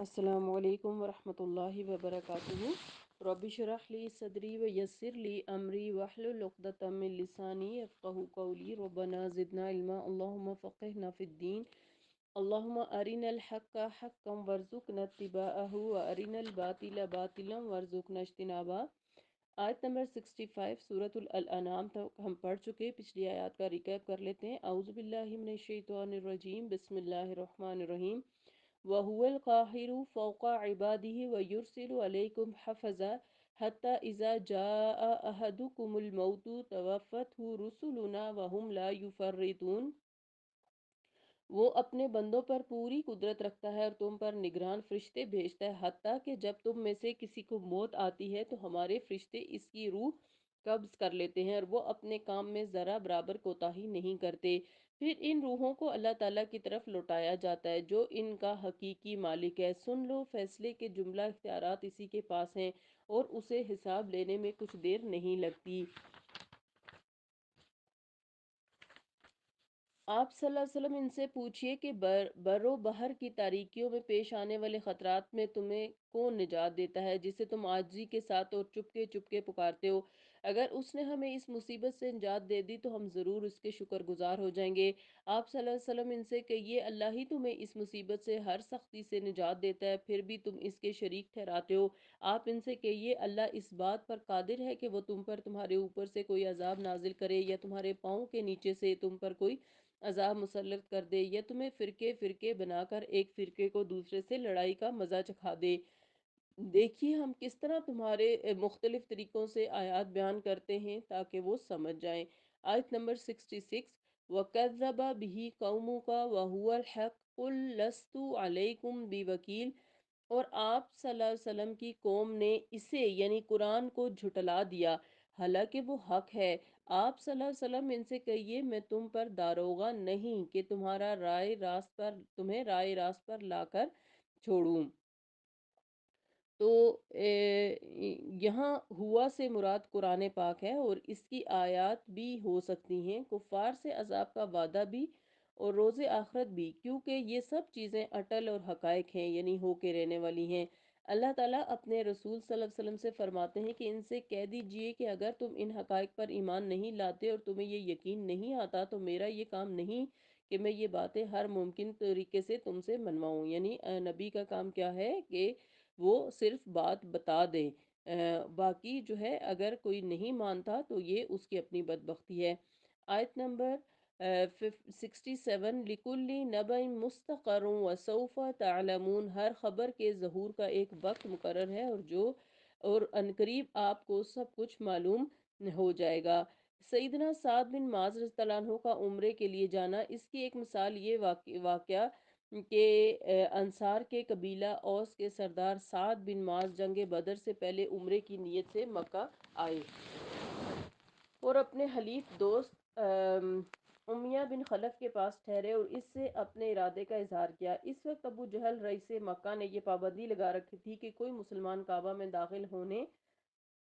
السلام علیکم ورحمۃ اللہ وبرکاتہ۔ رب اشرح لی صدری ویسر لی امری واحلل عقدۃ من لسانی یفقہوا قولی۔ ربنا زدنا علما، اللہم فقہنا فی الدین، اللہم ارنا الحق حقا وارزقنا اتباعہ وارنا الباطل باطلا وارزقنا اجتنابہ۔ آیت نمبر 65 سورۃ الانعام تک ہم پڑھ چکے، پچھلی آیات کا ریکیپ کر لیتے ہیں۔ اعوذ باللہ من الشیطان الرجیم، بسم اللہ الرحمن الرحیم۔ وَهُوَ الْقَاهِرُ فَوْقَ عِبَادِهِ وَيُرْسِلُ عَلَيْكُمْ حَفَظًا حَتَّى إِذَا جَاءَ أَحَدَكُمُ الْمَوْتُ تَوَفَّتْهُ رُسُلُنَا وَهُمْ لَا يُفَرِّطُونَ۔ وہ اپنے بندوں پر پوری قدرت رکھتا ہے اور تم پر نگران فرشتے بھیجتا ہے، حتیٰ کہ جب تم میں سے کسی کو موت آتی ہے تو ہمارے فرشتے اس کی روح قبض کر لیتے ہیں اور وہ اپنے کام میں ذرا برابر کوتاہی نہیں کرتے۔ پھر ان روحوں کو اللہ تعالیٰ کی طرف لوٹایا جاتا ہے جو ان کا حقیقی مالک ہے۔ سن لو، فیصلے کے جملہ اختیارات اسی کے پاس ہیں اور اسے حساب لینے میں کچھ دیر نہیں لگتی۔ آپ صلی اللہ علیہ وسلم ان سے پوچھئے کہ بر و بحر کی تاریکیوں میں پیش آنے والے خطرات میں تمہیں کون نجات دیتا ہے، جسے تم عاجزی کے ساتھ اور چپکے چپکے پکارتے ہو؟ اگر اس نے ہمیں اس مصیبت سے نجات دے دی تو ہم ضرور اس کے شکر گزار ہو جائیں گے۔ آپ صلی اللہ علیہ وسلم ان سے کہیے، اللہ ہی تمہیں اس مصیبت سے ہر سختی سے نجات دیتا ہے، پھر بھی تم اس کے شریک ٹھہراتے ہو۔ آپ ان سے کہیے، اللہ اس بات پر قادر ہے کہ وہ تم پر تمہارے اوپر سے کوئی عذاب نازل کرے یا تمہارے پاؤں کے نیچے سے تم پر کوئی عذاب مسلط کر دے، یا تمہیں فرقے فرقے بنا کر ایک فرقے کو دوسرے سے لڑائی کا مزہ چکھا دے۔ دیکھیے ہم کس طرح تمہارے مختلف طریقوں سے آیات بیان کرتے ہیں تاکہ وہ سمجھ جائیں۔ آیت نمبر 66، وَكَذَّبَ بِهِ قَوْمُكَ وَهُوَ الْحَقُّ قُل لَّسْتُ عَلَيْكُمْ بِوَكِيلٍ۔ اور آپ صلی اللہ علیہ وسلم کی قوم نے اسے یعنی قرآن کو جھٹلا دیا، حالانکہ وہ حق ہے۔ آپ صلی اللہ علیہ وسلم ان سے کہیے، میں تم پر داروغہ نہیں کہ تمہیں رائے راست پر لا کر چھوڑوں۔ تو یہاں ہوا سے مراد قرآن پاک ہے اور اس کی آیات بھی ہو سکتی ہیں، کفار سے عذاب کا وعدہ بھی اور روز آخرت بھی، کیونکہ یہ سب چیزیں اٹل اور حقائق ہیں، یعنی ہو کے رہنے والی ہیں۔ اللہ تعالیٰ اپنے رسول صلی اللہ علیہ وسلم سے فرماتے ہیں کہ ان سے کہہ دیجئے کہ اگر تم ان حقائق پر ایمان نہیں لاتے اور تمہیں یہ یقین نہیں آتا تو میرا یہ کام نہیں کہ میں یہ باتیں ہر ممکن طریقے سے تم سے منواؤں۔ یعنی نبی کا کام کیا ہے کہ وہ صرف بات بتا دیں، باقی جو ہے اگر کوئی نہیں مانتا تو یہ اس کی اپنی بدبختی ہے۔ آیت نمبر 67، لِكُلِّ نَبَإٍ مُسْتَقَرٌّ وَسَوْفَ تَعْلَمُونَ۔ ہر خبر کے ظہور کا ایک وقت مقرر ہے اور عنقریب آپ کو سب کچھ معلوم ہو جائے گا۔ سیدنا سعد بن معاذ رضی اللہ عنہ کا عمرے کے لیے جانا، اس کی ایک مثال یہ واقعہ کہ انصار کے قبیلہ اوس کے سردار سعد بن معاذ جنگ بدر سے پہلے عمرے کی نیت سے مکہ آئے اور اپنے حلیف دوست امیہ بن خلف کے پاس ٹھہرے اور اس سے اپنے ارادے کا اظہار کیا۔ اس وقت ابو جہل رئیس مکہ نے یہ پابندی لگا رکھی تھی کہ کوئی مسلمان کعبہ میں داخل ہونے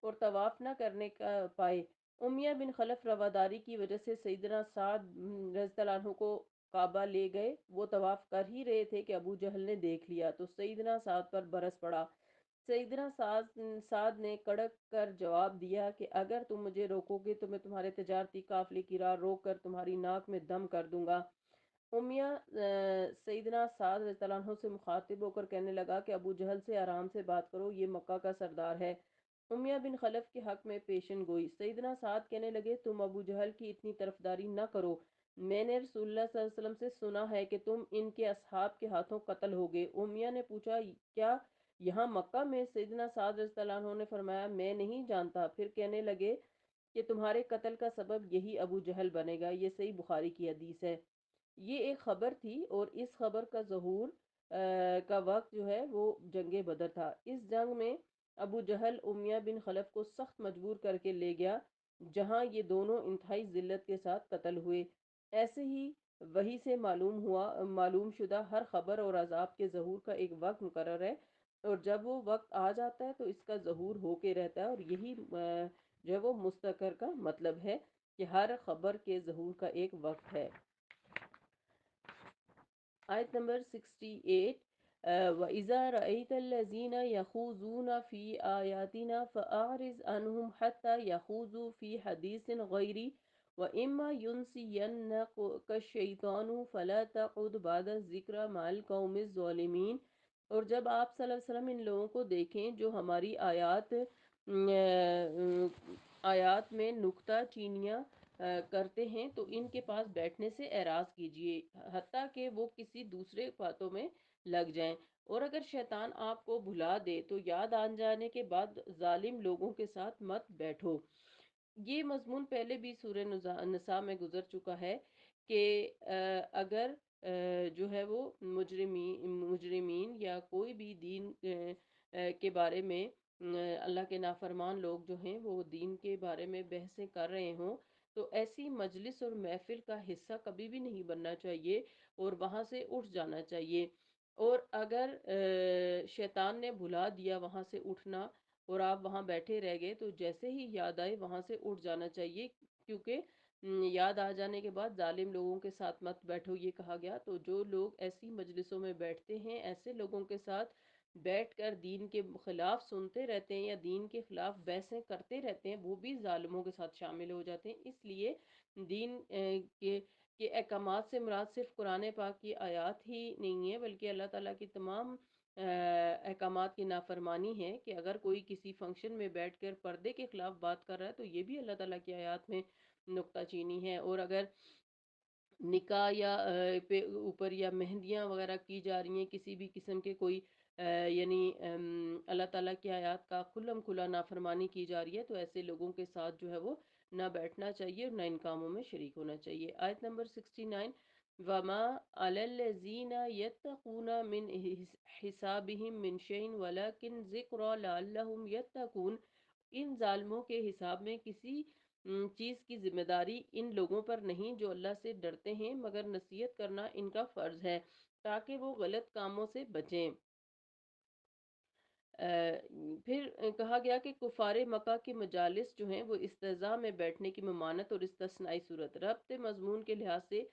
اور طواف نہ کرنے کا پائے۔ امیہ بن خلف رواداری کی وجہ سے سیدنا سعد رضی اللہ عنہ کو کعبہ لے گئے۔ وہ طواف کر ہی رہے تھے کہ ابو جہل نے دیکھ لیا تو سیدنا سعد پر برس پڑا۔ سیدنا سعد نے کڑک کر جواب دیا کہ اگر تم مجھے روکو گے تو میں تمہارے تجارتی قافلے کی راہ روک کر تمہاری ناک میں دم کر دوں گا۔ امیہ سیدنا سعد رضی اللہ عنہ سے مخاطب ہو کر کہنے لگا کہ ابو جہل سے آرام سے بات کرو، یہ مکہ کا سردار ہے۔ امیہ بن خلف کے حق میں پیشن گوئی۔ سیدنا سعد کہنے لگے، تم ابو جہل کی اتنی طرفداری نہ کرو، میں نے رسول اللہ صلی اللہ علیہ وسلم سے سنا ہے کہ تم ان کے اصحاب کے ہاتھوں قتل ہوگے۔ امیہ نے پوچھا، کیا یہاں مکہ میں؟ سیدنا سعد رضی اللہ عنہ نے فرمایا، میں نہیں جانتا۔ پھر کہنے لگے کہ تمہارے قتل کا سبب یہی ابو جہل بنے گا۔ یہ صحیح بخاری کی حدیث ہے۔ یہ ایک خبر تھی اور اس خبر کا ظہور کا وقت جو ہے وہ جنگ بدر تھا۔ اس جنگ میں ابو جہل امیہ بن خلف کو سخت مجبور کر کے لے گیا، جہاں یہ دونوں انتہائی ذلت کے ساتھ قتل ہوئے۔ ایسے ہی وحی سے معلوم شدہ ہر خبر اور عذاب کے ظہور کا ایک وقت مقرر ہے، اور جب وہ وقت آ جاتا ہے تو اس کا ظہور ہو کے رہتا ہے، اور یہی جو ہے وہ مستقر کا مطلب ہے کہ ہر خبر کے ظہور کا ایک وقت ہے۔ آیت نمبر 68، وَإِذَا رَأَيْتَ الَّذِينَ يَخُوضُونَ فِي آيَاتِنَا فَأَعْرِضْ عَنْهُمْ حَتَّى يَخُوضُوا فِي حَدِيثٍ غَيْرِهِ وَإِمَّا يُنْسِيَنَّكَ الشَّيْطَانُ فَلَا تَقْعُدْ بَعْدَ الذِّكْرَىٰ مَعَ الْقَوْمِ الظَّالِمِينَ۔ اور جب آپ صلی اللہ علیہ وسلم ان لوگوں کو دیکھیں جو ہماری آیات میں نکتہ چینیاں کرتے ہیں تو ان کے پاس بیٹھنے سے اعراض کیجیے حتیٰ کہ وہ کسی دوسرے باتوں میں لگ جائیں، اور اگر شیطان آپ کو بھلا دے تو یاد آن جانے کے بعد ظالم لوگوں کے ساتھ مت بیٹھو۔ یہ مضمون پہلے بھی سورہ نساء میں گزر چکا ہے کہ اگر جو ہے وہ مجرمین یا کوئی بھی دین کے بارے میں اللہ کے نافرمان لوگ جو ہیں وہ دین کے بارے میں بحثیں کر رہے ہوں تو ایسی مجلس اور محفل کا حصہ کبھی بھی نہیں بننا چاہیے اور وہاں سے اٹھ جانا چاہیے۔ اور اگر شیطان نے بھلا دیا وہاں سے اٹھنا اور آپ وہاں بیٹھے رہ گئے تو جیسے ہی یاد آئے وہاں سے اٹھ جانا چاہیے، کیونکہ یاد آ جانے کے بعد ظالم لوگوں کے ساتھ مت بیٹھو یہ کہا گیا۔ تو جو لوگ ایسی مجلسوں میں بیٹھتے ہیں ایسے لوگوں کے ساتھ بیٹھ کر دین کے خلاف سنتے رہتے ہیں یا دین کے خلاف بحثیں کرتے رہتے ہیں، وہ بھی ظالموں کے ساتھ شامل ہو جاتے ہیں۔ اس لیے دین کے احکامات سے مراد صرف قرآن پاک کی آیات ہی نہیں ہے، بلکہ اللہ تعالیٰ کی تمام احکامات کی نافرمانی ہے کہ اگر کوئی کسی فنکشن میں بیٹھ کر پردے کے خلاف بات کر رہا ہے تو یہ بھی اللہ تعالیٰ کی آیات میں نکتہ چینی ہے۔ اور اگر نکاح یا پہ اوپر یا مہندیاں وغیرہ کی جا رہی ہیں کسی بھی قسم کے کوئی یعنی اللہ تعالیٰ کی آیات کا کھلم کھلا نافرمانی کی جا رہی ہے تو ایسے لوگوں کے ساتھ جو ہے وہ نہ بیٹھنا چاہیے اور نہ ان کاموں میں شریک ہونا چاہیے۔ آیت نمبر 69، وَمَا عَلَى الَّذِينَ يَتَّقُونَ مِنْ حِسَابِهِمْ مِنْ شَيْءٍ وَلَكِنْ ذِكْرَىٰ لَعَلَّهُمْ يَتَّقُونَ۔ ان ظالموں کے حساب میں کسی چیز کی ذمہ داری ان لوگوں پر نہیں جو اللہ سے ڈرتے ہیں، مگر نصیحت کرنا ان کا فرض ہے تاکہ وہ غلط کاموں سے بچیں۔ پھر کہا گیا کہ کفار مکہ کی مجالس جو ہیں وہ استضاء میں بیٹھنے کی ممانت اور استثنائی صورت ربط مضمون کے لحاظ سے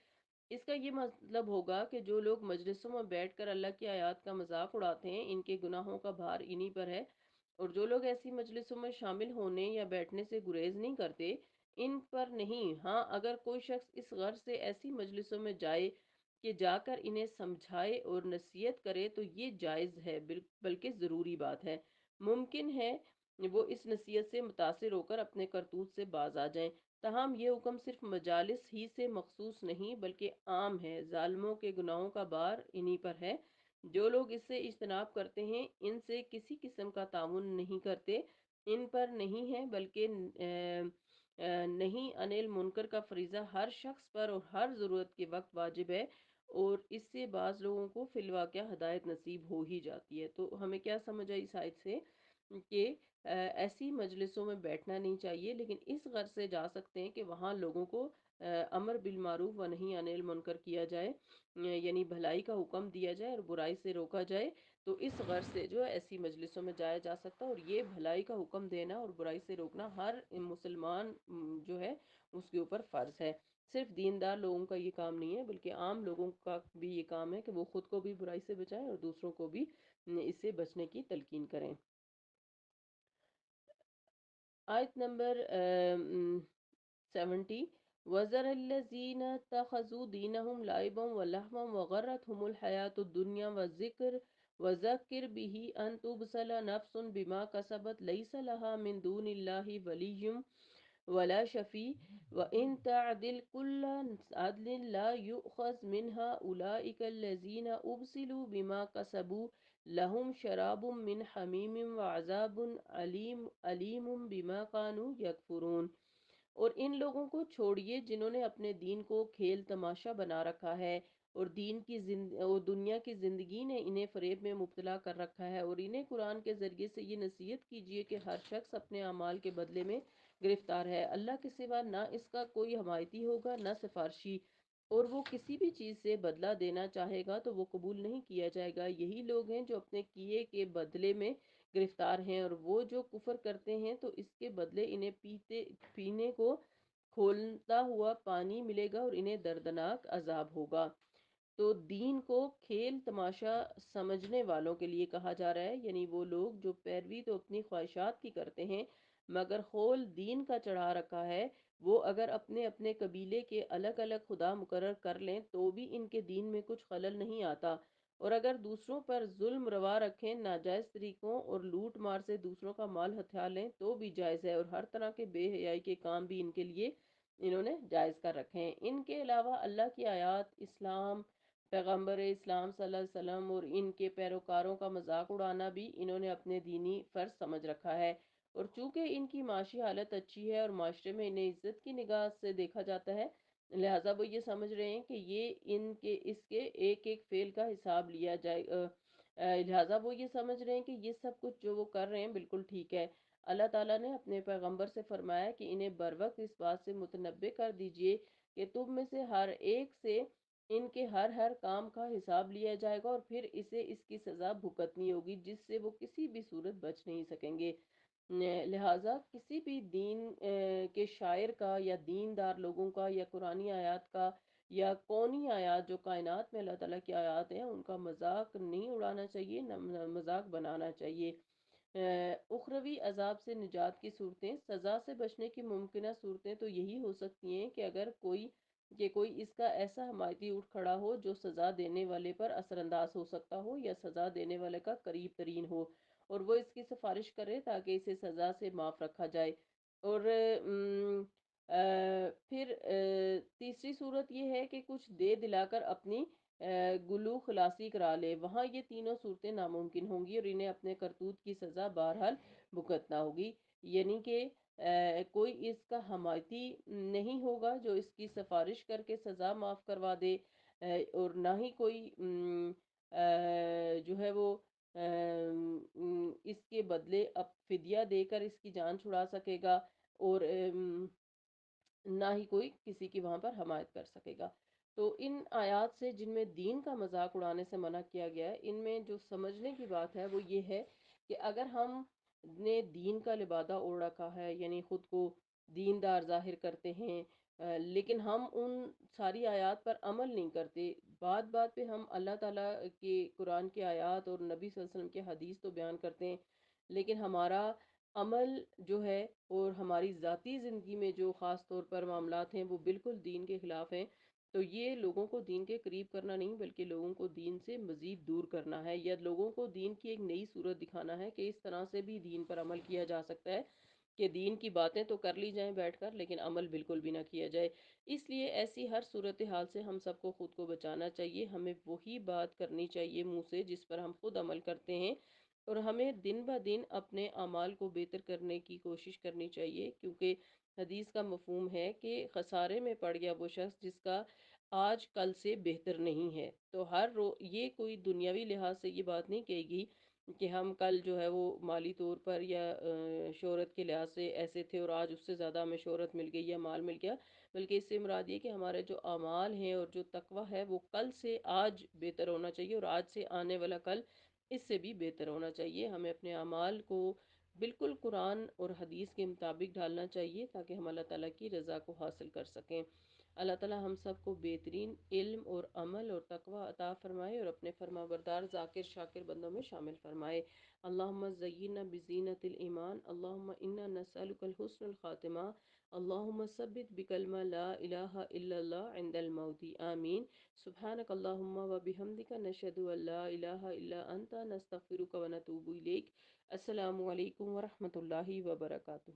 اس کا یہ مطلب ہوگا کہ جو لوگ مجلسوں میں بیٹھ کر اللہ کی آیات کا مذاق اڑاتے ہیں ان کے گناہوں کا بھار انہی پر ہے، اور جو لوگ ایسی مجلسوں میں شامل ہونے یا بیٹھنے سے گریز نہیں کرتے ان پر نہیں۔ ہاں اگر کوئی شخص اس غرض سے ایسی مجلسوں میں جائے کہ جا کر انہیں سمجھائے اور نصیحت کرے تو یہ جائز ہے، بلکہ ضروری بات ہے۔ ممکن ہے وہ اس نصیحت سے متاثر ہو کر اپنے کرتوت سے باز آ جائیں، تاہم یہ حکم صرف مجالس ہی سے مخصوص نہیں بلکہ عام ہے۔ ظالموں کے گناہوں کا بار انہی پر ہے۔ جو لوگ اس سے اجتناب کرتے ہیں ان سے کسی قسم کا تعاون نہیں کرتے، ان پر نہیں ہے بلکہ نہیں انل منکر کا فریضہ ہر شخص پر اور ہر ضرورت کے وقت واجب ہے، اور اس سے بعض لوگوں کو فی الواقع ہدایت نصیب ہو ہی جاتی ہے۔ تو ہمیں کیا سمجھ آئی اس آیت سے کہ ایسی مجلسوں میں بیٹھنا نہیں چاہیے، لیکن اس غرض سے جا سکتے ہیں کہ وہاں لوگوں کو امر بالمعروف و نہی عن المنکر کیا جائے، یعنی بھلائی کا حکم دیا جائے اور برائی سے روکا جائے۔ تو اس غرض سے جو ایسی مجلسوں میں جایا جا سکتا ہے، اور یہ بھلائی کا حکم دینا اور برائی سے روکنا ہر مسلمان جو ہے اس کے اوپر فرض ہے۔ صرف دیندار لوگوں کا یہ کام نہیں ہے بلکہ عام لوگوں کا بھی یہ کام ہے کہ وہ خود کو بھی برائی سے بچائیں اور دوسروں کو بھی اس سے بچنے کی تلقین کریں۔ آیت نمبر 70، وَذَرَ الَّذِينَ اتَّخَذُوا دِينَهُمْ لَعِبًا وَلَهْوًا وَغَرَّتْهُمُ الْحَيَاةُ الدُّنْيَا وَذَكِّرْ بِهِ أَن تُبْصَلَ نَفْسٌ بِمَا كَسَبَتْ لَيْسَ لَهَا مِن دُونِ اللَّهِ وَلِيٌّ وَلَا شَفِيعٌ وَإِن تَعْدِلْ كُلَّ عَدْلٍ لَا يُؤْخَذْ مِنْهَا أُولَئِكَ الَّذِينَ أُبْصِلُوا بِمَا كَسَبُوا لَهُمْ شَرَابٌ مِّنْ حَمِيمٍ وَعَذَابٌ علیم بما كانوا یکفرون۔ اور ان لوگوں کو چھوڑیے جنہوں نے اپنے دین کو کھیل تماشا بنا رکھا ہے، اور اور دنیا کی زندگی نے انہیں فریب میں مبتلا کر رکھا ہے، اور انہیں قرآن کے ذریعے سے یہ نصیحت کیجیے کہ ہر شخص اپنے اعمال کے بدلے میں گرفتار ہے، اللہ کے سوا نہ اس کا کوئی حمایتی ہوگا نہ سفارشی، اور وہ کسی بھی چیز سے بدلہ دینا چاہے گا تو وہ قبول نہیں کیا جائے گا۔ یہی لوگ ہیں جو اپنے کیے کے بدلے میں گرفتار ہیں، اور وہ جو کفر کرتے ہیں تو اس کے بدلے انہیں پینے کو کھولتا ہوا پانی ملے گا اور انہیں دردناک عذاب ہوگا۔ تو دین کو کھیل تماشا سمجھنے والوں کے لیے کہا جا رہا ہے، یعنی وہ لوگ جو پیروی تو اپنی خواہشات کی کرتے ہیں مگر خول دین کا چڑھا رکھا ہے، وہ اگر اپنے اپنے قبیلے کے الگ الگ خدا مقرر کر لیں تو بھی ان کے دین میں کچھ خلل نہیں آتا، اور اگر دوسروں پر ظلم روا رکھیں، ناجائز طریقوں اور لوٹ مار سے دوسروں کا مال ہتھیا لیں تو بھی جائز ہے، اور ہر طرح کے بے حیائی کے کام بھی ان کے لیے انہوں نے جائز کر رکھے ہیں۔ ان کے علاوہ اللہ کی آیات، اسلام، پیغمبر اسلام صلی اللہ علیہ وسلم اور ان کے پیروکاروں کا مذاق اڑانا بھی انہوں نے اپنے دینی فرض سمجھ رکھا ہے، اور چونکہ ان کی معاشی حالت اچھی ہے اور معاشرے میں انہیں عزت کی نگاہ سے دیکھا جاتا ہے، لہٰذا وہ یہ سمجھ رہے ہیں کہ یہ ان کے اس کے ایک ایک فعل کا حساب لیا جائے، لہٰذا وہ یہ سمجھ رہے ہیں کہ یہ سب کچھ جو وہ کر رہے ہیں بالکل ٹھیک ہے۔ اللہ تعالیٰ نے اپنے پیغمبر سے فرمایا کہ انہیں بروقت اس بات سے متنبع کر دیجئے کہ تم میں سے ہر ایک سے ان کے ہر کام کا حساب لیا جائے گا، اور پھر اسے اس کی سزا بھگتنی ہوگی جس سے وہ کسی بھی صورت بچ نہیں سکیں گے۔ لہٰذا کسی بھی دین کے شاعر کا یا دیندار لوگوں کا یا قرآنی آیات کا یا کونی آیات جو کائنات میں اللہ تعالیٰ کی آیات ہیں ان کا مذاق نہیں اڑانا چاہیے، نہ مذاق بنانا چاہیے۔ اخروی عذاب سے نجات کی صورتیں، سزا سے بچنے کی ممکنہ صورتیں تو یہی ہو سکتی ہیں کہ اگر کوئی اس کا ایسا حمایتی اٹھ کھڑا ہو جو سزا دینے والے پر اثر انداز ہو سکتا ہو یا سزا دینے والے کا قریب ترین ہو، اور وہ اس کی سفارش کرے تاکہ اسے سزا سے معاف رکھا جائے۔ اور پھر تیسری صورت یہ ہے کہ کچھ دے دلا کر اپنی گلو خلاصی کرا لے، وہاں یہ تینوں صورتیں ناممکن ہوں گی اور انہیں اپنے کرتوت کی سزا بہرحال بھگتنا ہوگی، یعنی کہ کوئی اس کا حمایتی نہیں ہوگا جو اس کی سفارش کر کے سزا معاف کروا دے، اور نہ ہی کوئی جو ہے وہ اس کے بدلے اب فدیہ دے کر اس کی جان چھڑا سکے گا، اور نہ ہی کوئی کسی کی وہاں پر حمایت کر سکے گا۔ تو ان آیات سے جن میں دین کا مذاق اڑانے سے منع کیا گیا ہے، ان میں جو سمجھنے کی بات ہے وہ یہ ہے کہ اگر ہم نے دین کا لبادہ اوڑھ رکھا ہے، یعنی خود کو دیندار ظاہر کرتے ہیں، لیکن ہم ان ساری آیات پر عمل نہیں کرتے، بات بات پہ ہم اللہ تعالیٰ کے قرآن کی آیات اور نبی صلی اللہ علیہ وسلم کے حدیث تو بیان کرتے ہیں، لیکن ہمارا عمل جو ہے اور ہماری ذاتی زندگی میں جو خاص طور پر معاملات ہیں وہ بالکل دین کے خلاف ہیں، تو یہ لوگوں کو دین کے قریب کرنا نہیں بلکہ لوگوں کو دین سے مزید دور کرنا ہے، یا لوگوں کو دین کی ایک نئی صورت دکھانا ہے کہ اس طرح سے بھی دین پر عمل کیا جا سکتا ہے، کہ دین کی باتیں تو کر لی جائیں بیٹھ کر لیکن عمل بالکل بھی نہ کیا جائے۔ اس لیے ایسی ہر صورتحال سے ہم سب کو خود کو بچانا چاہیے، ہمیں وہی بات کرنی چاہیے منہ سے جس پر ہم خود عمل کرتے ہیں، اور ہمیں دن بہ دن اپنے اعمال کو بہتر کرنے کی کوشش کرنی چاہیے، کیونکہ حدیث کا مفہوم ہے کہ خسارے میں پڑ گیا وہ شخص جس کا آج کل سے بہتر نہیں ہے۔ تو یہ کوئی دنیاوی لحاظ سے یہ بات نہیں کہے گی کہ ہم کل جو ہے وہ مالی طور پر یا شہرت کے لحاظ سے ایسے تھے اور آج اس سے زیادہ ہمیں شہرت مل گئی یا مال مل گیا، بلکہ اس سے مراد یہ کہ ہمارے جو اعمال ہیں اور جو تقوی ہے وہ کل سے آج بہتر ہونا چاہیے، اور آج سے آنے والا کل اس سے بھی بہتر ہونا چاہیے۔ ہمیں اپنے اعمال کو بالکل قرآن اور حدیث کے مطابق ڈالنا چاہیے تاکہ ہم اللہ تعالیٰ کی رضا کو حاصل کر سکیں۔ اللہ تعالیٰ ہم سب کو بہترین علم اور عمل اور تقوی عطا فرمائے اور اپنے فرما بردار ذاکر شاکر بندوں میں شامل فرمائے۔ اللہم زینا بزینت الایمان، اللہم انا نسألک الحسن الخاتمہ، اللہم ثبت بکلمہ لا الہ الا اللہ عند الموت، آمین۔ سبحانک اللہم و بحمدک، نشہد ان لا الہ الا انت، نستغفرک و نتوب الیک۔ السلام علیکم ورحمۃ اللہ وبرکاتہ۔